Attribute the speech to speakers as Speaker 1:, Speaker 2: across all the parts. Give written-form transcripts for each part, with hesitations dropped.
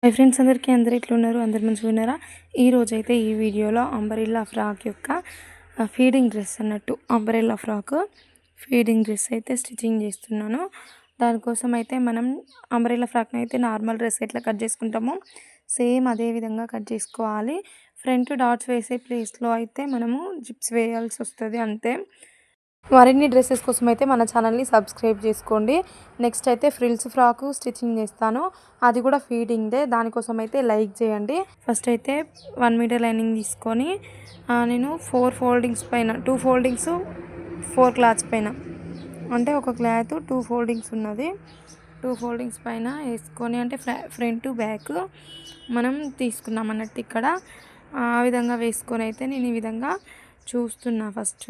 Speaker 1: Hi friends, అందరూ ఎట్లున్నారు? అందరు మంచిగా ఉన్నారా? ఈరోజైతే ఈ వీడియోలో అంబరెల్లా ఫ్రాక్ యొక్క ఫీడింగ్ డ్రెస్ అన్నట్టు అంబరెల్లా ఫ్రాక్ ఫీడింగ్ డ్రెస్ అయితే స్టిచ్చింగ్ చేస్తున్నాను. దానికోసం అయితే మనం అంబరెల్లా ఫ్రాక్ని అయితే నార్మల్ డ్రెస్ ఎట్లా కట్ చేసుకుంటామో సేమ్ అదే విధంగా కట్ చేసుకోవాలి. ఫ్రంట్ డాట్స్ వేసే ప్లేస్లో అయితే మనము జిప్స్ వేయాల్సి వస్తుంది అంతే. మరిన్ని డ్రెస్సెస్ కోసం అయితే మన ఛానల్ని సబ్స్క్రైబ్ చేసుకోండి. నెక్స్ట్ అయితే ఫ్రిల్స్ ఫ్రాకు స్టిచ్చింగ్ చేస్తాను, అది కూడా ఫీడింగ్దే. దానికోసం అయితే లైక్ చేయండి. ఫస్ట్ అయితే 1 మీటర్ లైనింగ్ తీసుకొని నేను 4 ఫోల్డింగ్స్ పైన 2 ఫోల్డింగ్స్ 4 క్లాత్స్ పైన, అంటే ఒక క్లాత్ 2 ఫోల్డింగ్స్ ఉన్నది. 2 ఫోల్డింగ్స్ పైన వేసుకొని, అంటే ఫ్రంట్ బ్యాక్ మనం తీసుకున్నాం అన్నట్టు ఇక్కడ ఆ విధంగా వేసుకొని అయితే నేను ఈ విధంగా చూస్తున్నా. ఫస్ట్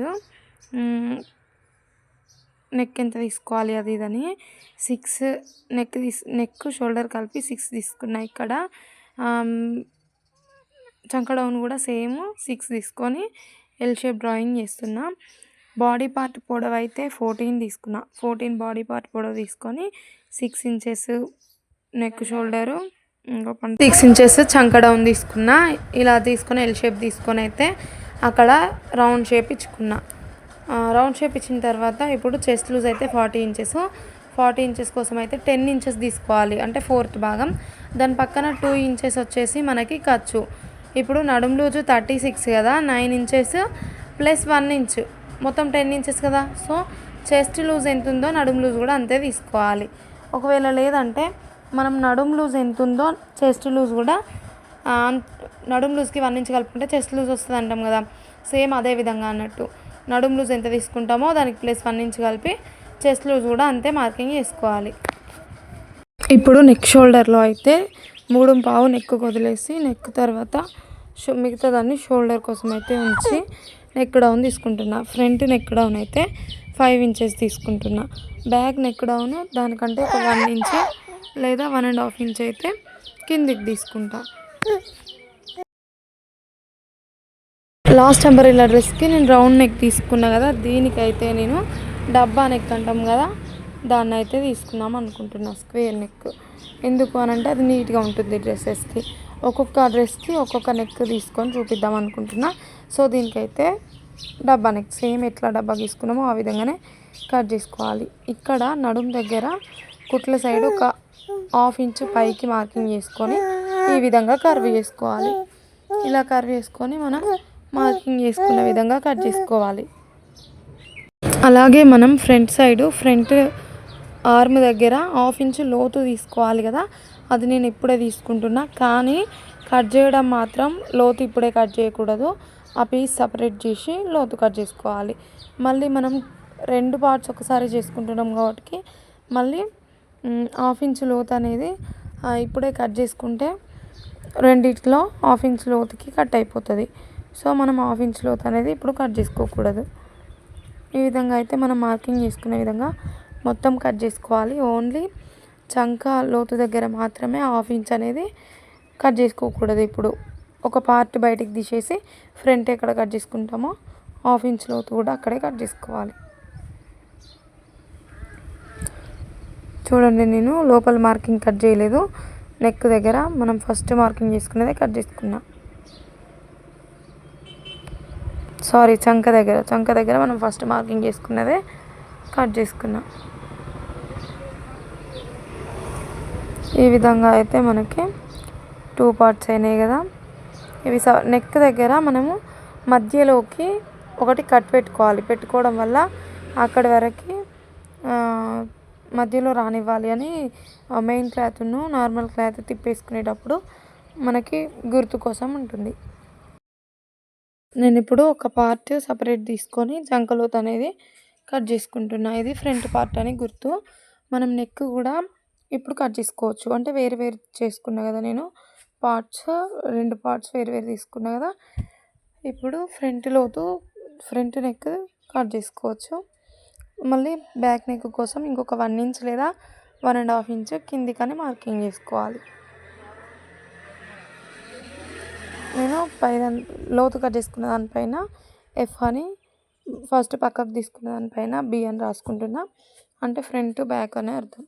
Speaker 1: నెక్ ఎంత తీసుకోవాలి అది ఇదని 6 నెక్ షోల్డర్ కలిపి 6 తీసుకున్నా. ఇక్కడ చంక డౌన్ కూడా సేమ్ 6 తీసుకొని ఎల్ షేప్ డ్రాయింగ్ చేస్తున్నా. బాడీ పార్ట్ పొడవు అయితే 14 తీసుకున్నా. 14 బాడీ పార్ట్ పొడవు తీసుకొని 6 ఇంచెస్ నెక్ షోల్డరు, 6 ఇంచెస్ చంక డౌన్ తీసుకున్నా. ఇలా తీసుకొని ఎల్ షేప్ తీసుకొని అయితే అక్కడ రౌండ్ షేప్ ఇచ్చుకున్నా. రౌండ్ షేప్ ఇచ్చిన తర్వాత ఇప్పుడు చెస్ట్ లూజ్ అయితే 40 ఇంచెస్. 40 ఇంచెస్ కోసం అయితే 10 ఇంచెస్ తీసుకోవాలి, అంటే 4th భాగం. దాని పక్కన 2 ఇంచెస్ వచ్చేసి మనకి ఖర్చు. ఇప్పుడు నడుము లూజు 36 కదా, 9 ఇంచెస్ ప్లస్ 1 ఇంచ్, మొత్తం 10 ఇంచెస్ కదా. సో చెస్ట్ లూజ్ ఎంత ఉందో నడుము లూజ్ కూడా అంతే తీసుకోవాలి. ఒకవేళ లేదంటే మనం నడుము లూజ్ ఎంత ఉందో చెస్ట్ లూజ్ కూడా, నడుము లూజ్కి 1 ఇంచ్ కలుపుకుంటే చెస్ట్ లూజ్ వస్తుంది అంటాం కదా, సేమ్ అదే విధంగా అన్నట్టు. నడుము లూజ్ ఎంత తీసుకుంటామో దానికి ప్లస్ 1 ఇంచ్ కలిపి చెస్ట్ లూజ్ కూడా అంతే మార్కింగ్ చేసుకోవాలి. ఇప్పుడు నెక్ షోల్డర్లో అయితే 3.5 నెక్ వదిలేసి, నెక్ తర్వాత మిగతా దాన్ని షోల్డర్ కోసం అయితే ఉంచి నెక్ డౌన్ తీసుకుంటున్నా. ఫ్రంట్ నెక్ డౌన్ అయితే 5 ఇంచెస్ తీసుకుంటున్నా. బ్యాక్ నెక్ డౌన్ దానికంటే ఒక 1 ఇంచ్ లేదా 1.5 ఇంచ్ అయితే కిందికి తీసుకుంటా. లాస్ట్ అంబరెల్లా డ్రెస్కి నేను రౌండ్ నెక్ తీసుకున్నా కదా, దీనికైతే నేను డబ్బా నెక్ అంటాం కదా, దాన్ని అయితే తీసుకుందాం అనుకుంటున్నా. స్క్వేర్ నెక్ ఎందుకు అనంటే అది నీట్గా ఉంటుంది డ్రెస్సెస్కి. ఒక్కొక్క డ్రెస్కి ఒక్కొక్క నెక్ తీసుకొని చూపిద్దాం అనుకుంటున్నా. సో దీనికైతే డబ్బా నెక్ సేమ్ ఎట్లా డబ్బా తీసుకున్నామో ఆ విధంగానే కట్ చేసుకోవాలి. ఇక్కడ నడుము దగ్గర కుట్ల సైడ్ ఒక 1/2 ఇంచ్ పైకి మార్కింగ్ చేసుకొని ఈ విధంగా కర్వ్ చేసుకోవాలి. ఇలా కర్వ్ చేసుకొని మనం మార్కింగ్ చేసుకున్న విధంగా కట్ చేసుకోవాలి. అలాగే మనం ఫ్రంట్ సైడు ఫ్రంట్ ఆర్మ్ దగ్గర 1/2 ఇంచ్ లోతు తీసుకోవాలి కదా, అది నేను ఇప్పుడే తీసుకుంటున్నా. కానీ కట్ చేయడం మాత్రం లోతు ఇప్పుడే కట్ చేయకూడదు, ఆ పీస్ సపరేట్ చేసి లోతు కట్ చేసుకోవాలి. మళ్ళీ మనం 2 పార్ట్స్ ఒకసారి చేసుకుంటున్నాం కాబట్టి మళ్ళీ 1/2 ఇంచ్ లోతు అనేది ఇప్పుడే కట్ చేసుకుంటే రెండిట్లో 1/2 ఇంచ్ లోతుకి కట్ అయిపోతుంది. సో మనం 1/2 ఇంచ్ లోతు అనేది ఇప్పుడు కట్ చేసుకోకూడదు. ఈ విధంగా అయితే మనం మార్కింగ్ చేసుకునే విధంగా మొత్తం కట్ చేసుకోవాలి. ఓన్లీ చంక లోతు దగ్గర మాత్రమే 1/2 ఇంచ్ అనేది కట్ చేసుకోకూడదు. ఇప్పుడు ఒక పార్ట్ బయటికి తీసేసి ఫ్రంట్ ఎక్కడ కట్ చేసుకుంటామో 1/2 ఇంచ్ లోతు కూడా అక్కడే కట్ చేసుకోవాలి. చూడండి, నేను లోపల మార్కింగ్ కట్ చేయలేదు. నెక్ దగ్గర మనం ఫస్ట్ మార్కింగ్ చేసుకునేదే కట్ చేసుకున్నా. సారీ, చంక దగ్గర మనం ఫస్ట్ మార్కింగ్ చేసుకున్నదే కట్ చేసుకున్నాం. ఈ విధంగా అయితే మనకి 2 పార్ట్స్ అయినాయి కదా. ఇవి నెక్ దగ్గర మనము మధ్యలోకి ఒకటి కట్ పెట్టుకోవడం వల్ల అక్కడి వరకు మధ్యలో రానివ్వాలి అని మెయిన్ క్లాత్ను నార్మల్ క్లాత్ తిప్పేసుకునేటప్పుడు మనకి గుర్తు కోసం ఉంటుంది. నేను ఇప్పుడు ఒక పార్ట్ సపరేట్ తీసుకొని చంకలోతు అనేది కట్ చేసుకుంటున్నా. ఇది ఫ్రంట్ పార్ట్ అని గుర్తు. మనం నెక్ కూడా ఇప్పుడు కట్ చేసుకోవచ్చు, అంటే వేరు చేసుకున్నా కదా నేను పార్ట్స్, 2 పార్ట్స్ వేరు తీసుకున్నా కదా. ఇప్పుడు ఫ్రంట్ నెక్ కట్ చేసుకోవచ్చు. మళ్ళీ బ్యాక్ నెక్ కోసం ఇంకొక 1 ఇంచ్ లేదా 1.5 ఇంచ్ కిందికని మార్కింగ్ చేసుకోవాలి. నేను పైన లోతు కట్ చేసుకున్న దానిపైన ఎఫ్ అని, ఫస్ట్ పక్కకు తీసుకున్న దానిపైన బి అని రాసుకుంటున్నా, అంటే ఫ్రంట్ బ్యాక్ అనే అర్థం.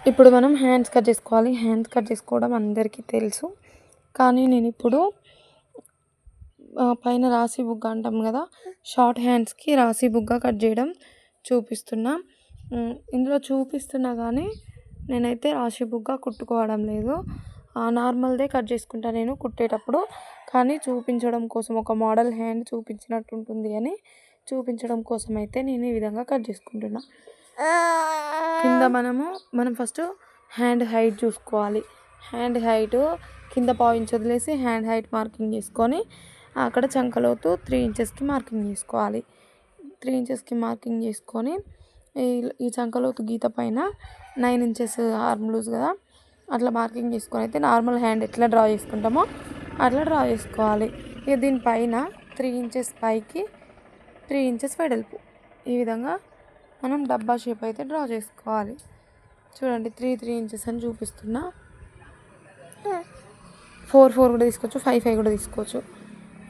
Speaker 1: ఇప్పుడు మనం హ్యాండ్స్ కట్ చేసుకోవాలి. హ్యాండ్స్ కట్ చేసుకోవడం అందరికీ తెలుసు. కానీ నేను ఇప్పుడు పైన రాసి బుగ్గ అంటాం కదా, షార్ట్ హ్యాండ్స్కి రాసి బుగ్గ కట్ చేయడం చూపిస్తున్నా. ఇందులో చూపిస్తున్నా కానీ నేనైతే రాసి బుగ్గ కుట్టుకోవడం లేదు. నార్మల్దే కట్ చేసుకుంటా నేను కుట్టేటప్పుడు. కానీ చూపించడం కోసం ఒక మోడల్ హ్యాండ్ చూపించినట్టు ఉంటుంది అని చూపించడం కోసం అయితే నేను ఈ విధంగా కట్ చేసుకుంటున్నా. కింద మనం ఫస్ట్ హ్యాండ్ హైట్ చూసుకోవాలి. హ్యాండ్ హైట్ కింద పాయింట్స్ వదిలేసి హ్యాండ్ హైట్ మార్కింగ్ చేసుకొని అక్కడ చంకలోతు 3 ఇంచెస్కి మార్కింగ్ చేసుకోవాలి. 3 ఇంచెస్కి మార్కింగ్ చేసుకొని ఈ చంకలోతు గీత పైన 9 ఇంచెస్ ఆర్మ్ లూజ్ కదా, అట్లా మార్కింగ్ చేసుకొని అయితే నార్మల్ హ్యాండ్ ఎట్లా డ్రా చేసుకుంటామో అట్లా డ్రా చేసుకోవాలి. ఇక దీనిపైన 3 ఇంచెస్ పైకి 3 ఇంచెస్ వెడల్పు ఈ విధంగా మనం డబ్బా షేప్ అయితే డ్రా చేసుకోవాలి. చూడండి 3 ఇంచెస్ అని చూపిస్తున్నా. 4 కూడా తీసుకోవచ్చు, 5 కూడా తీసుకోవచ్చు.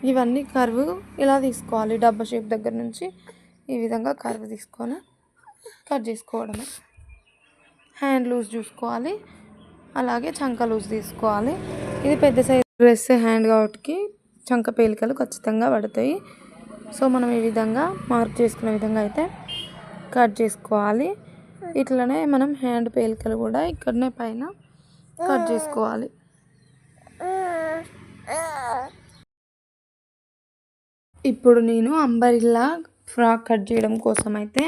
Speaker 1: ఇవన్నీ కర్వ్ ఇలా తీసుకోవాలి. డబ్బా షేప్ దగ్గర నుంచి ఈ విధంగా కర్వ్ తీసుకొని కట్ చేసుకోవడమే. హ్యాండ్ లూజ్ చూసుకోవాలి, అలాగే చంక లూజ్ తీసుకోవాలి. ఇది పెద్ద సైజ్ డ్రెస్ హ్యాండ్ కాబట్టి చంక పేలికలు ఖచ్చితంగా పడతాయి. సో మనం ఈ విధంగా మార్క్ చేసుకునే విధంగా అయితే కట్ చేసుకోవాలి. ఇట్లనే మనం హ్యాండ్ పేలికలు కూడా ఇక్కడనే పైన కట్ చేసుకోవాలి. ఇప్పుడు నేను అంబరిల్లా ఫ్రాక్ కట్ చేయడం కోసం అయితే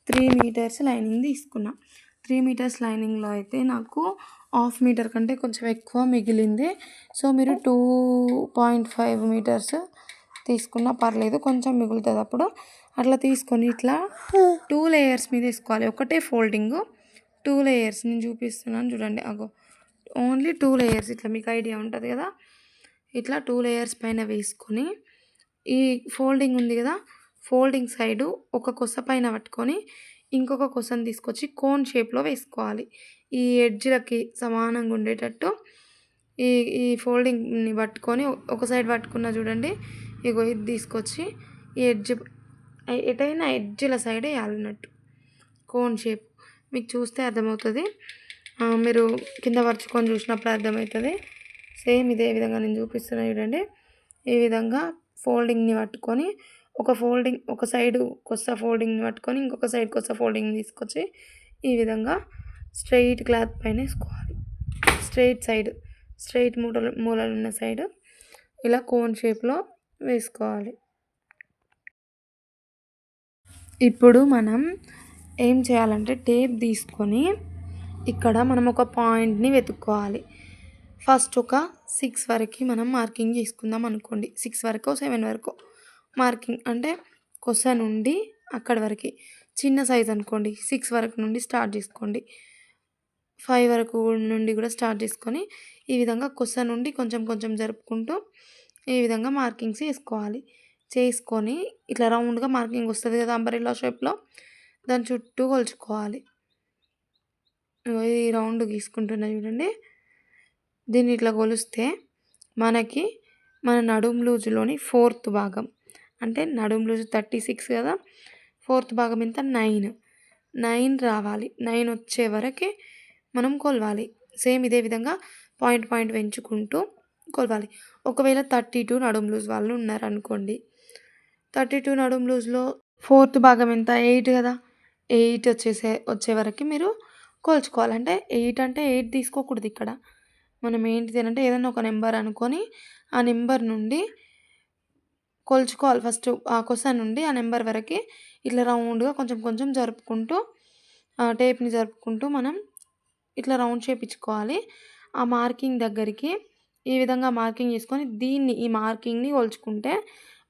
Speaker 1: 3 మీటర్స్ లైనింగ్ తీసుకున్నా. 3 మీటర్స్ లైనింగ్లో అయితే నాకు 1/2 మీటర్ కంటే కొంచెం ఎక్కువ మిగిలింది. సో మీరు 2.5 మీటర్స్ తీసుకున్నా పర్లేదు, కొంచెం మిగులుతుంది అప్పుడు. అట్లా తీసుకొని ఇట్లా 2 లేయర్స్ మీద వేసుకోవాలి. ఒకటే ఫోల్డింగ్ 2 లేయర్స్ నేను చూపిస్తున్నాను చూడండి. Only 2 layers. ఇట్లా మీకు ఐడియా ఉంటుంది కదా, ఇట్లా 2 లేయర్స్ పైన వేసుకొని ఈ ఫోల్డింగ్ ఉంది కదా, ఫోల్డింగ్ సైడు ఒక కొస పైన పట్టుకొని ఇంకొక కొసను తీసుకొచ్చి కోన్ షేప్లో వేసుకోవాలి. ఈ ఎడ్జ్లకి సమానంగా ఉండేటట్టు ఈ ఫోల్డింగ్ని పట్టుకొని ఒక సైడ్ పట్టుకున్న చూడండి, ఇగో ఇది తీసుకొచ్చి ఈ ఎడ్జ్ ఎటైనా ఎడ్జ్ల సైడ్ వేయాలన్నట్టు కోన్ షేప్. మీకు చూస్తే అర్థమవుతుంది, మీరు కింద పరుచుకొని చూసినప్పుడు అర్థమవుతుంది. సేమ్ ఇదే విధంగా నేను చూపిస్తున్నా చూడండి. ఈ విధంగా ఫోల్డింగ్ని పట్టుకొని ఒక సైడు కొత్త ఫోల్డింగ్ని పట్టుకొని ఇంకొక సైడ్ కొత్త ఫోల్డింగ్ని తీసుకొచ్చి ఈ విధంగా స్ట్రైట్ క్లాత్ పైన వేసుకోవాలి. స్ట్రైట్ మూలలు ఉన్న సైడ్ ఇలా కోన్ షేప్లో వేసుకోవాలి. ఇప్పుడు మనం ఏం చేయాలంటే టేప్ తీసుకొని ఇక్కడ మనం ఒక పాయింట్ని వెతుక్కోవాలి. ఫస్ట్ ఒక 6 వరకు మనం మార్కింగ్ చేసుకుందాం అనుకోండి. 6 వరకు 7 వరకు మార్కింగ్ అంటే కొస నుండి అక్కడి వరకు. చిన్న సైజ్ అనుకోండి, 6 వరకు నుండి స్టార్ట్ చేసుకోండి. 5 వరకు నుండి కూడా స్టార్ట్ చేసుకొని ఈ విధంగా కొస నుండి కొంచెం జరుపుకుంటూ ఈ విధంగా మార్కింగ్స్ వేసుకోవాలి. చేసుకొని ఇట్లా రౌండ్గా మార్కింగ్ వస్తుంది కదా అంబ్రెల్లా షేప్లో, దాని చుట్టూ కొలుచుకోవాలి. ఈ రౌండ్ గీసుకుంటున్నా చూడండి. దీన్ని ఇట్లా కొలిస్తే మనకి మన నడుం లూజులోని 4th భాగం, అంటే నడుం లూజు 36 కదా, 4th భాగం ఇంత 9 రావాలి. 9 వచ్చే వరకే మనం కొలవాలి. సేమ్ ఇదే విధంగా పాయింట్ పెంచుకుంటూ కొలవాలి. ఒకవేళ 32 నడుం లూజ్ వాళ్ళు ఉన్నారనుకోండి, 32 నడుం లూజ్లో 4th భాగం ఎంత 8 కదా, 8 వచ్చే వరకు మీరు కొలుచుకోవాలి. అంటే 8 తీసుకోకూడదు ఇక్కడ. మనం ఏంటిది అంటే ఏదైనా ఒక నెంబర్ అనుకొని ఆ నెంబర్ నుండి కొలుచుకోవాలి. ఫస్ట్ ఆ కొస నుండి ఆ నెంబర్ వరకు ఇట్లా రౌండ్గా కొంచెం జరుపుకుంటూ టేప్ని జరుపుకుంటూ మనం ఇట్లా రౌండ్ షేప్ ఇచ్చుకోవాలి. ఆ మార్కింగ్ దగ్గరికి ఈ విధంగా మార్కింగ్ చేసుకొని ఈ మార్కింగ్ని కొలుచుకుంటే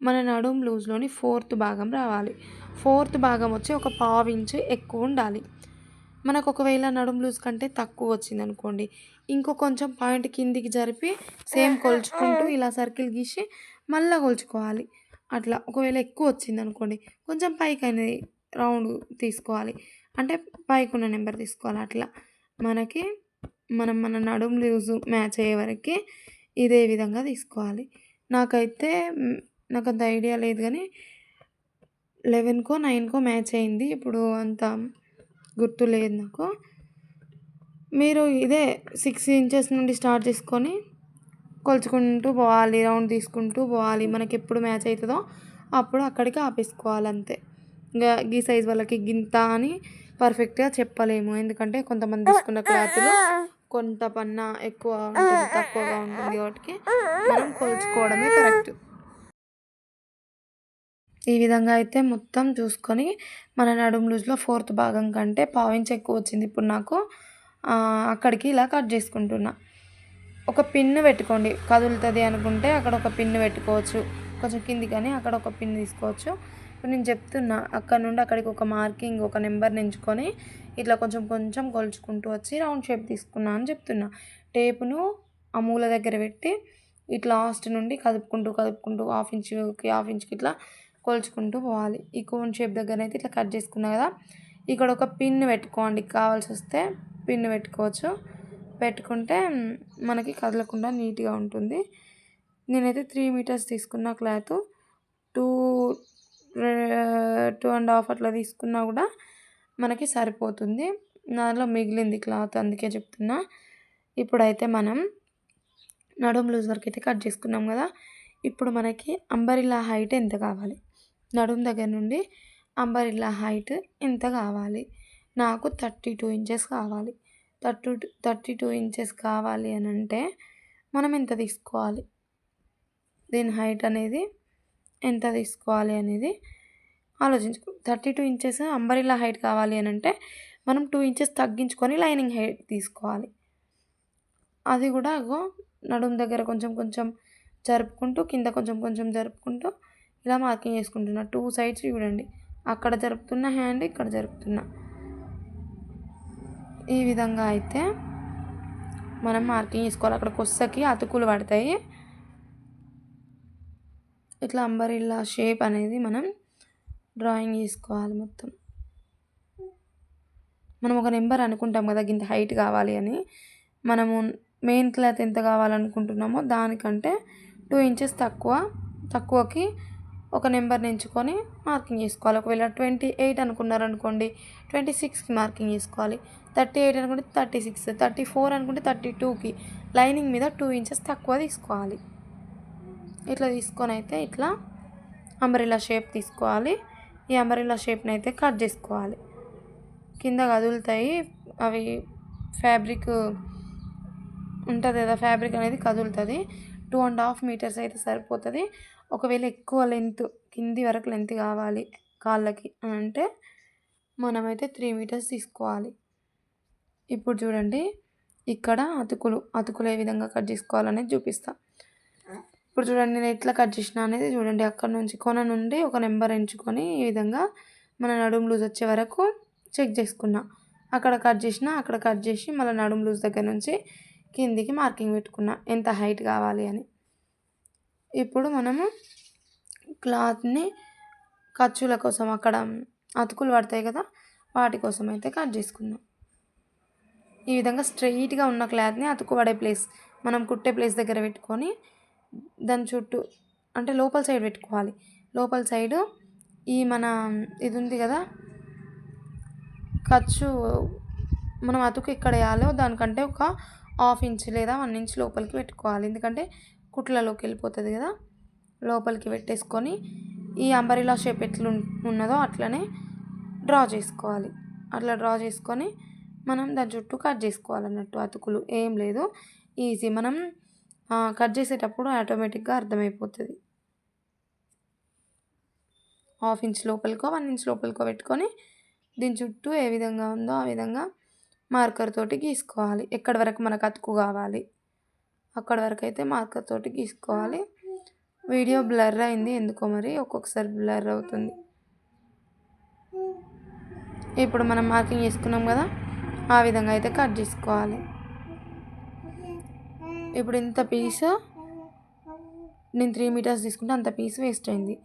Speaker 1: మన నడుం లూజ్లోని 4th భాగం రావాలి. 4th భాగం వచ్చి ఒక 1/2 ఇంచు ఎక్కువ ఉండాలి. మనకు ఒకవేళ నడుం లూజ్ కంటే తక్కువ వచ్చింది అనుకోండి, ఇంకో కొంచెం పాయింట్ కిందికి జరిపి సేమ్ కొలుచుకుంటూ ఇలా సర్కిల్ గీసి మళ్ళీ కొలుచుకోవాలి. అట్లా ఒకవేళ ఎక్కువ వచ్చింది అనుకోండి, కొంచెం పైకి అనేది రౌండ్ తీసుకోవాలి, అంటే పైకి ఉన్న నెంబర్ తీసుకోవాలి. అట్లా మన నడుం లూజ్ మ్యాచ్ అయ్యే వరకు ఇదే విధంగా తీసుకోవాలి. నాకు అంత ఐడియా లేదు కానీ 11కో 9కో మ్యాచ్ అయింది. ఇప్పుడు అంత గుర్తు లేదు నాకు. మీరు ఇదే 6 ఇంచెస్ నుండి స్టార్ట్ చేసుకొని కొలుచుకుంటూ పోవాలి, రౌండ్ తీసుకుంటూ పోవాలి. మనకి ఎప్పుడు మ్యాచ్ అవుతుందో అప్పుడు అక్కడికి ఆపేసుకోవాలి అంతే. ఇంకా ఈ సైజ్ వాళ్ళకి గింత అని పర్ఫెక్ట్గా చెప్పలేము, ఎందుకంటే కొంతమంది తీసుకున్న క్లాతులు కొంత పన్నా ఎక్కువ ఉంటుంది, తక్కువగా ఉంటుంది, కాబట్టి మనం కొలుచుకోవడమే కరెక్ట్. ఈ విధంగా అయితే మొత్తం చూసుకొని మన నడుము లూజ్లో 4th భాగం కంటే పావించి ఎక్కువ వచ్చింది ఇప్పుడు నాకు. అక్కడికి ఇలా కట్ చేసుకుంటున్నా. ఒక పిన్ను పెట్టుకోండి, కదులుతుంది అనుకుంటే అక్కడ ఒక పిన్ను పెట్టుకోవచ్చు, కొంచెం కింది కానీ అక్కడ ఒక పిన్ తీసుకోవచ్చు. ఇప్పుడు నేను చెప్తున్నా, అక్కడ నుండి అక్కడికి ఒక మార్కింగ్, ఒక నెంబర్ని ఎంచుకొని ఇట్లా కొంచెం కొంచెం కొలుచుకుంటూ వచ్చి రౌండ్ షేప్ తీసుకున్నా అని చెప్తున్నా. టేపును ఆ మూల దగ్గర పెట్టి ఇట్లా లాస్ట్ నుండి కదుపుకుంటూ కదుపుకుంటూ హాఫ్ ఇంచ్కి ఇట్లా కొలుచుకుంటూ పోవాలి. ఈ కోన్ షేప్ దగ్గర అయితే ఇట్లా కట్ చేసుకున్నా కదా, ఇక్కడ ఒక పిన్ పెట్టుకోండి, కావాల్సి వస్తే పిన్ పెట్టుకోవచ్చు. పెట్టుకుంటే మనకి కదలకుండా నీట్గా ఉంటుంది. నేనైతే 3 మీటర్స్ తీసుకున్న క్లాత్, 2.5 అట్లా తీసుకున్నా కూడా మనకి సరిపోతుంది. దానిలో మిగిలింది క్లాత్, అందుకే చెప్తున్నా. ఇప్పుడైతే మనం నడుము లూజ్ వరకు అయితే కట్ చేసుకున్నాం కదా, ఇప్పుడు మనకి అంబరిల్లా హైట్ ఎంత కావాలి, నడుము దగ్గర నుండి అంబరిల్లా హైట్ ఎంత కావాలి. నాకు 32 ఇంచెస్ కావాలి. 32 ఇంచెస్ కావాలి అని అంటే మనం ఎంత తీసుకోవాలి, దీని హైట్ అనేది ఎంత తీసుకోవాలి అనేది ఆలోచించుకో. 32 ఇంచెస్ అంబరిల్లా హైట్ కావాలి అని అంటే మనం 2 ఇంచెస్ తగ్గించుకొని లైనింగ్ హైట్ తీసుకోవాలి. అది కూడా నడుము దగ్గర కొంచెం కొంచెం జరుపుకుంటూ, కింద కొంచెం కొంచెం జరుపుకుంటూ ఇలా మార్కింగ్ చేసుకుంటున్నా. 2 సైడ్స్ చూడండి, అక్కడ జరుపుతున్న హ్యాండ్, ఇక్కడ జరుపుతున్నా. ఈ విధంగా అయితే మనం మార్కింగ్ చేసుకోవాలి. అక్కడ కొస్సకి అతుకులు పడతాయి. ఇట్లా అంబరిల్లా షేప్ అనేది మనం డ్రాయింగ్ చేసుకోవాలి మొత్తం. మనం ఒక నెంబర్ అనుకుంటాం కదా, ఇంత హైట్ కావాలి అని. మనము మెయిన్ క్లాత్ ఎంత కావాలనుకుంటున్నామో దానికంటే 2 ఇంచెస్ తక్కువకి ఒక నెంబర్ని ఎంచుకొని మార్కింగ్ చేసుకోవాలి. ఒకవేళ 28 అనుకున్నారనుకోండి, 26కి మార్కింగ్ చేసుకోవాలి. 38 అనుకుంటే 36, 34 అనుకుంటే 32కి లైనింగ్ మీద 2 ఇంచెస్ తక్కువ తీసుకోవాలి. ఇట్లా తీసుకొని అయితే ఇట్లా అంబ్రెల్లా షేప్ తీసుకోవాలి. ఈ అంబ్రెల్లా షేప్ని అయితే కట్ చేసుకోవాలి. కింద కదులుతాయి అవి, ఫ్యాబ్రిక్ ఉంటుంది కదా, ఫ్యాబ్రిక్ అనేది కదులుతుంది. 2.5 మీటర్స్ అయితే సరిపోతుంది. ఒకవేళ ఎక్కువ లెంత్, కింది వరకు లెంత్ కావాలి కాళ్ళకి అని అంటే మనమైతే 3 మీటర్స్ తీసుకోవాలి. ఇప్పుడు చూడండి, ఇక్కడ అతుకులు ఏ విధంగా కట్ చేసుకోవాలనేది చూపిస్తా. ఇప్పుడు చూడండి నేను ఎట్లా కట్ చేసిన అనేది చూడండి. అక్కడ నుంచి కొన నుండి ఒక నెంబర్ ఎంచుకొని ఈ విధంగా మన నడుము లూజ్ వచ్చే వరకు చెక్ చేసుకున్నా. అక్కడ కట్ చేసి మళ్ళీ నడుము లూజ్ దగ్గర నుంచి కిందికి మార్కింగ్ పెట్టుకున్నా ఎంత హైట్ కావాలి అని. ఇప్పుడు మనము క్లాత్ని ఖర్చుల కోసం, అక్కడ అతుకులు పడతాయి కదా, వాటి కోసం అయితే కట్ చేసుకుందాం. ఈ విధంగా స్ట్రెయిట్గా ఉన్న క్లాత్ని అతుకు పడే ప్లేస్, మనం కుట్టే ప్లేస్ దగ్గర పెట్టుకొని దాని చుట్టూ అంటే లోపల సైడ్ పెట్టుకోవాలి. లోపల సైడు ఈ మన ఇది ఉంది కదా ఖర్చు, మనం అతుకు ఎక్కడ వేయాలో దానికంటే ఒక 1/2 ఇంచ్ లేదా 1 ఇంచ్ లోపలికి పెట్టుకోవాలి. ఎందుకంటే కుట్లలోకి వెళ్ళిపోతుంది కదా, లోపలికి పెట్టేసుకొని ఈ అంబరిలా షేప్ ఎట్లా ఉన్నదో అట్లనే డ్రా చేసుకోవాలి. అట్లా డ్రా చేసుకొని మనం దాని చుట్టూ కట్ చేసుకోవాలన్నట్టు. అతుకులు ఏం లేదు, ఈజీ. మనం కట్ చేసేటప్పుడు ఆటోమేటిక్గా అర్థమైపోతుంది. 1/2 ఇంచ్ లోపలికో 1 ఇంచ్ లోపలికో పెట్టుకొని దీని చుట్టూ ఏ విధంగా ఉందో ఆ విధంగా మార్కర్ తోటి గీసుకోవాలి. ఎక్కడి వరకు మనకు అతుకు కావాలి అక్కడి వరకు అయితే మార్కర్ తోటి గీసుకోవాలి. వీడియో బ్లర్ అయింది ఎందుకో మరి, ఒక్కొక్కసారి బ్లర్ అవుతుంది. ఇప్పుడు మనం మార్కింగ్ చేసుకున్నాం కదా, ఆ విధంగా అయితే కట్ చేసుకోవాలి. ఇప్పుడు ఇంత పీస్ నేను 3 మీటర్స్ తీసుకుంటే అంత పీస్ వేస్ట్ అయింది.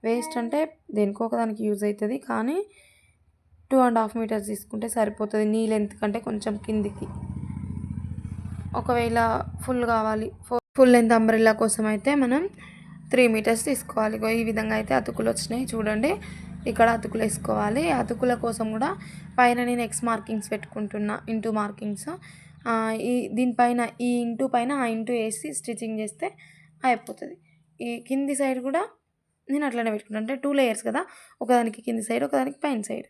Speaker 1: వేస్ట్ అంటే దేనికో ఒకదానికి యూజ్ అవుతుంది, కానీ 2.5 మీటర్స్ తీసుకుంటే సరిపోతుంది. నీ లెంత్ కంటే కొంచెం కిందికి. ఒకవేళ ఫుల్ కావాలి, ఫుల్ లెంత్ అంబ్రెల్లా కోసం అయితే మనం 3 మీటర్స్ తీసుకోవాలి. ఈ విధంగా అయితే అతుకులు వచ్చినాయి చూడండి. ఇక్కడ అతుకులు వేసుకోవాలి. అతుకుల కోసం కూడా పైన నేను ఎక్స్ మార్కింగ్స్ పెట్టుకుంటున్నా, ఇంటూ మార్కింగ్స్. దీనిపైన ఈ ఇంటూ పైన ఆ ఇంటూ వేసి స్టిచ్చింగ్ చేస్తే అయిపోతుంది. ఈ కింది సైడ్ కూడా నేను అట్లనే పెట్టుకుంటాను. అంటే 2 లేయర్స్ కదా, ఒకదానికి కింది సైడ్, ఒకదానికి పైన సైడ్,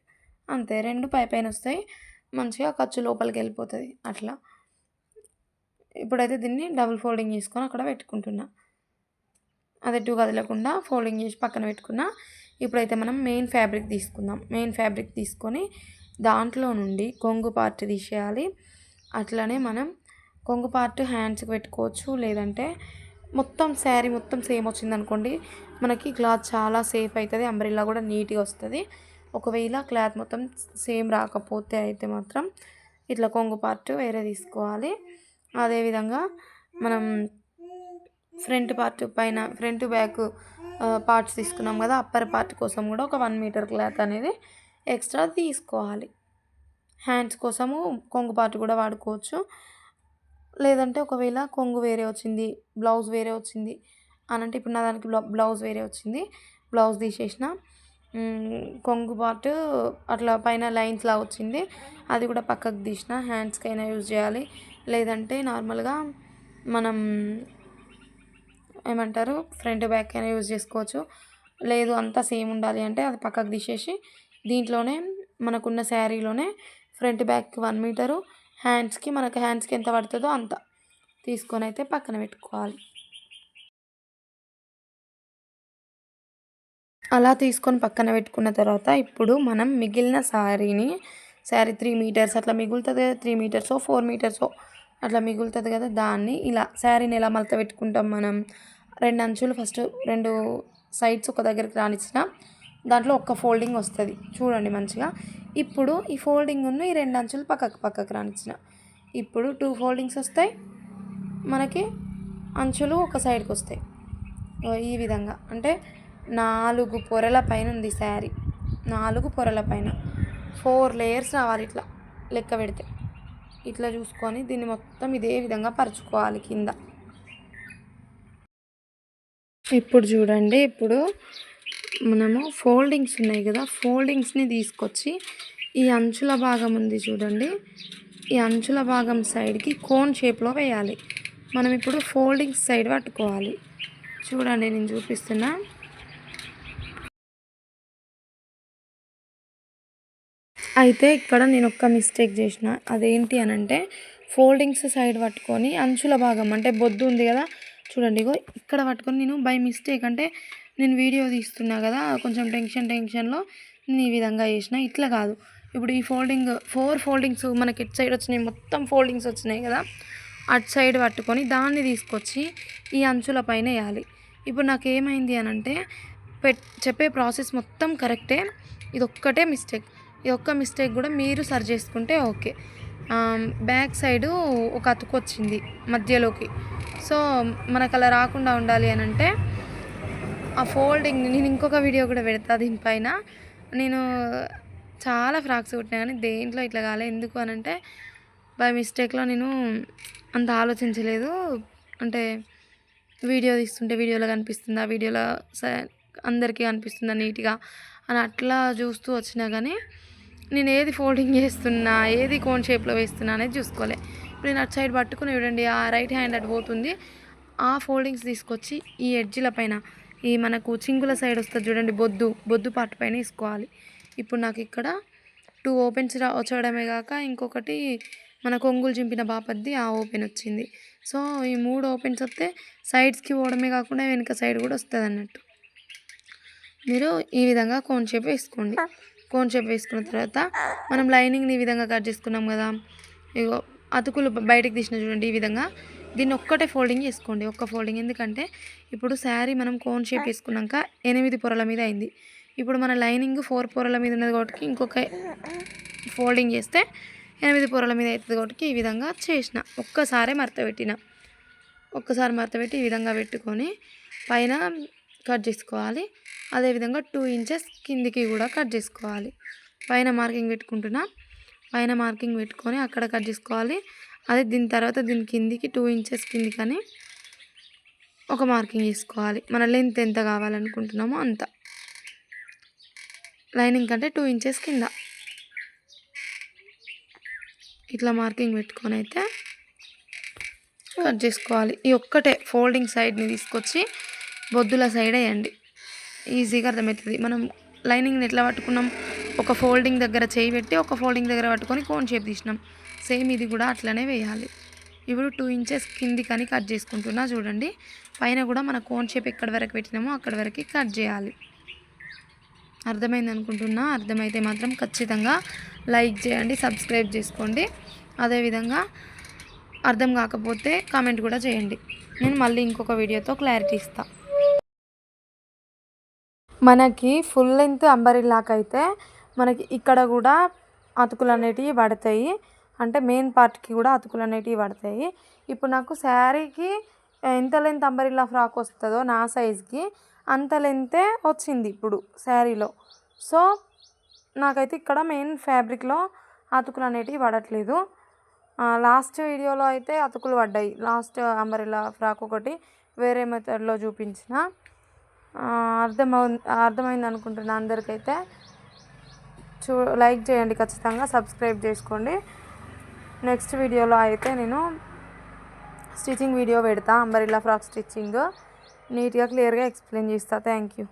Speaker 1: అంతే. 2 పైన వస్తాయి, మంచిగా ఖర్చు లోపలికి వెళ్ళిపోతుంది అట్లా. ఇప్పుడైతే దీన్ని డబుల్ ఫోల్డింగ్ చేసుకొని అక్కడ పెట్టుకుంటున్నా. అదే 2 కదలకుండా ఫోల్డింగ్ చేసి పక్కన పెట్టుకున్నా. ఇప్పుడైతే మనం మెయిన్ ఫ్యాబ్రిక్ తీసుకుందాం. మెయిన్ ఫ్యాబ్రిక్ తీసుకొని దాంట్లో నుండి కొంగు పార్ట్ తీసేయాలి. అట్లనే మనం కొంగు పార్ట్ హ్యాండ్స్కి పెట్టుకోవచ్చు, లేదంటే మొత్తం శారీ మొత్తం సేమ్ వచ్చిందనుకోండి, మనకి క్లాత్ చాలా సేఫ్ అవుతుంది, అంబ్రెల్లా కూడా నీట్గా వస్తుంది. ఒకవేళ క్లాత్ మొత్తం సేమ్ రాకపోతే అయితే మాత్రం ఇట్లా కొంగు పార్ట్ వేరే తీసుకోవాలి. అదేవిధంగా మనం ఫ్రంట్ పార్ట్ పైన ఫ్రంట్ బ్యాక్ పార్ట్స్ తీసుకున్నాం కదా, అప్పర్ పార్ట్ కోసం కూడా ఒక 1 మీటర్ క్లాత్ అనేది ఎక్స్ట్రా తీసుకోవాలి. హ్యాండ్స్ కోసము కొంగు పార్ట్ కూడా వాడుకోవచ్చు, లేదంటే ఒకవేళ కొంగు వేరే వచ్చింది, బ్లౌజ్ వేరే వచ్చింది అని అంటే, ఇప్పుడు నా దానికి బ్లౌజ్ వేరే వచ్చింది, బ్లౌజ్ తీసేసిన, కొంగు పార్ట్ అట్లా పైన లైన్స్లా వచ్చింది, అది కూడా పక్కకు తీసిన. హ్యాండ్స్కైనా యూజ్ చేయాలి, లేదంటే నార్మల్గా మనం ఏమంటారు ఫ్రంట్ బ్యాక్ అయినా యూజ్ చేసుకోవచ్చు. లేదు అంతా సేమ్ ఉండాలి అంటే అది పక్కకు తీసేసి దీంట్లోనే మనకున్న శారీలోనే ఫ్రంట్ బ్యాక్ 1 మీటరు, హ్యాండ్స్కి ఎంత పడుతుందో అంత తీసుకొని అయితే పక్కన పెట్టుకోవాలి. అలా తీసుకొని పక్కన పెట్టుకున్న తర్వాత ఇప్పుడు మనం మిగిలిన శారీ 3 మీటర్స్ అట్లా మిగులుతుంది కదా, 3 మీటర్సో 4 మీటర్సో అట్లా మిగులుతుంది కదా, దాన్ని ఇలా శారీని ఎలా మడత పెట్టుకుంటాం మనం. 2 అంచులు ఫస్ట్ 2 సైడ్స్ ఒక దగ్గరికి రానిచ్చిన, దాంట్లో ఒక్క ఫోల్డింగ్ వస్తుంది చూడండి మంచిగా. ఇప్పుడు ఈ ఫోల్డింగ్ ఉన్న ఈ 2 అంచులు పక్కకు రానిచ్చిన, ఇప్పుడు 2 ఫోల్డింగ్స్ వస్తాయి మనకి, అంచులు ఒక సైడ్కి వస్తాయి. ఈ విధంగా అంటే 4 పొరల పైన ఉంది శారీ, 4 పొరల పైన 4 లేయర్స్ రావాలి ఇట్లా లెక్క పెడితే. ఇట్లా చూసుకొని దీన్ని మొత్తం ఇదే విధంగా పరుచుకోవాలి కింద. ఇప్పుడు చూడండి, ఇప్పుడు మనము ఫోల్డింగ్స్ ఉన్నాయి కదా, ఫోల్డింగ్స్ని తీసుకొచ్చి ఈ అంచుల భాగం ఉంది చూడండి, ఈ అంచుల భాగం సైడ్కి కోన్ షేప్లో వేయాలి. మనం ఇప్పుడు ఫోల్డింగ్స్ సైడ్ పట్టుకోవాలి. చూడండి నేను చూపిస్తున్నా. అయితే ఇక్కడ నేను ఒక్క మిస్టేక్ చేసిన, అదేంటి అని అంటే ఫోల్డింగ్స్ సైడ్ పట్టుకొని అంచుల భాగం అంటే బొద్దు ఉంది కదా చూడండి, ఇగో ఇక్కడ పట్టుకొని నేను బై మిస్టేక్, అంటే నేను వీడియో తీస్తున్నా కదా కొంచెం టెన్షన్లో నేను ఈ విధంగా చేసిన. ఇట్లా కాదు, ఇప్పుడు ఈ 4 ఫోల్డింగ్స్ మనకి ఇటు సైడ్ వచ్చినాయి, మొత్తం ఫోల్డింగ్స్ వచ్చినాయి కదా, అటు సైడ్ పట్టుకొని దాన్ని తీసుకొచ్చి ఈ అంచుల పైన వేయాలి. ఇప్పుడు నాకు ఏమైంది అని అంటే చెప్పే ప్రాసెస్ మొత్తం కరెక్టే, ఇది ఒక్కటే మిస్టేక్. ఈ ఒక్క మిస్టేక్ కూడా మీరు సరి చేసుకుంటే ఓకే. బ్యాక్ సైడు ఒక అతుకు వచ్చింది మధ్యలోకి, సో మనకు అలా రాకుండా ఉండాలి అని అంటే ఆ ఫోల్డింగ్, నేను ఇంకొక వీడియో కూడా పెడతా దీనిపైన. నేను చాలా ఫ్రాక్స్ కుట్టినా కానీ దేంట్లో ఇట్లా కాలే, ఎందుకు అని అంటే బై మిస్టేక్లో నేను అంత ఆలోచించలేదు. అంటే వీడియో తీస్తుంటే వీడియోలో కనిపిస్తుందా, వీడియోలో అందరికీ కనిపిస్తుందా నీట్గా అని అట్లా చూస్తూ వచ్చినా కానీ నేను ఏది ఫోల్డింగ్ చేస్తున్నా, ఏది కోన్ షేప్లో వేస్తున్నా అనేది చూసుకోలే. ఇప్పుడు నేను అటు సైడ్ పట్టుకుని చూడండి, ఆ రైట్ హ్యాండ్ అటు పోతుంది, ఆ ఫోల్డింగ్స్ తీసుకొచ్చి ఈ ఎడ్జిల పైన, ఈ మనకు చింగుల సైడ్ వస్తుంది చూడండి, బొద్దు పార్ట్ పైన వేసుకోవాలి. ఇప్పుడు నాకు ఇక్కడ 2 ఓపెన్స్ వచ్చడమే కాక ఇంకొకటి మన కొంగులు చింపిన బాపద్ది ఆ ఓపెన్ వచ్చింది. సో ఈ 3 ఓపెన్స్ వస్తే సైడ్స్కి పోవడమే కాకుండా వెనక సైడ్ కూడా వస్తుంది అన్నట్టు. మీరు ఈ విధంగా కోన్ షేప్ వేసుకోండి. కోన్ షేప్ వేసుకున్న తర్వాత మనం లైనింగ్ని ఈ విధంగా కట్ చేసుకున్నాం కదా, ఇగో అతుకులు బయటకు తీసిన చూడండి, ఈ విధంగా దీన్ని ఒక్కటే ఫోల్డింగ్ చేసుకోండి, ఒక్క ఫోల్డింగ్. ఎందుకంటే ఇప్పుడు శారీ మనం కోన్ షేప్ వేసుకున్నాక 8 పొరల మీద అయింది. ఇప్పుడు మన లైనింగ్ 4 పొరల మీద ఉన్నది కాబట్టి ఇంకొక ఫోల్డింగ్ చేస్తే 8 పొరల మీద అవుతుంది కాబట్టి ఈ విధంగా చేసిన. ఒక్కసారి మడత పెట్టి ఈ విధంగా పెట్టుకొని పైన కట్ చేసుకోవాలి. అదేవిధంగా 2 ఇంచెస్ కిందికి కూడా కట్ చేసుకోవాలి. పైన మార్కింగ్ పెట్టుకుంటున్నా, పైన మార్కింగ్ పెట్టుకొని అక్కడ కట్ చేసుకోవాలి. అదే దీని తర్వాత దీని కిందికి 2 ఇంచెస్ కిందికి అని ఒక మార్కింగ్ చేసుకోవాలి. మన లెంత్ ఎంత కావాలనుకుంటున్నామో అంత. లైనింగ్ కంటే 2 ఇంచెస్ కింద ఇట్లా మార్కింగ్ పెట్టుకొని అయితే కట్ చేసుకోవాలి. ఈ ఒక్కటే ఫోల్డింగ్ సైడ్ని తీసుకొచ్చి బొద్దుల సైడ్ వేయండి, ఈజీగా అర్థమవుతుంది. మనం లైనింగ్ని ఎట్లా పట్టుకున్నాం, ఒక ఫోల్డింగ్ దగ్గర చేయి పెట్టి ఒక ఫోల్డింగ్ దగ్గర పట్టుకొని కోన్ షేప్ తీసినాం, సేమ్ ఇది కూడా అట్లనే వేయాలి. ఇప్పుడు 2 ఇంచెస్ కింది కానీ కట్ చేసుకుంటున్నా చూడండి. పైన కూడా మన కోన్ షేప్ ఎక్కడి వరకు పెట్టినామో అక్కడి వరకు కట్ చేయాలి. అర్థమైంది అనుకుంటున్నా. అర్థమైతే మాత్రం ఖచ్చితంగా లైక్ చేయండి, సబ్స్క్రైబ్ చేసుకోండి. అదేవిధంగా అర్థం కాకపోతే కామెంట్ కూడా చేయండి, నేను మళ్ళీ ఇంకొక వీడియోతో క్లారిటీ ఇస్తాను. మనకి ఫుల్ లెంత్ అంబరిల్లాకైతే మనకి ఇక్కడ కూడా అతుకులు అనేటివి పడతాయి, అంటే మెయిన్ పార్ట్కి కూడా అతుకులు అనేటివి పడతాయి. ఇప్పుడు నాకు శారీకి ఎంత లెంత్ అంబరిల్లా ఫ్రాక్ వస్తుందో నా సైజ్కి అంత లెంతే వచ్చింది ఇప్పుడు శారీలో. సో నాకైతే ఇక్కడ మెయిన్ ఫ్యాబ్రిక్లో అతుకులు అనేటివి పడట్లేదు. లాస్ట్ వీడియోలో అయితే అతుకులు పడ్డాయి. లాస్ట్ అంబరిల్లా ఫ్రాక్ ఒకటి వేరే మెథడ్లో చూపించిన. అర్థమైంది అనుకుంటున్నా అందరికైతే. లైక్ చేయండి, ఖచ్చితంగా సబ్స్క్రైబ్ చేసుకోండి. నెక్స్ట్ వీడియోలో అయితే నేను స్టిచ్చింగ్ వీడియో పెడతా, అంబరిల్లా ఫ్రాక్ స్టిచ్చింగ్ నీట్గా క్లియర్గా ఎక్స్ప్లెయిన్ చేస్తా. Thank you.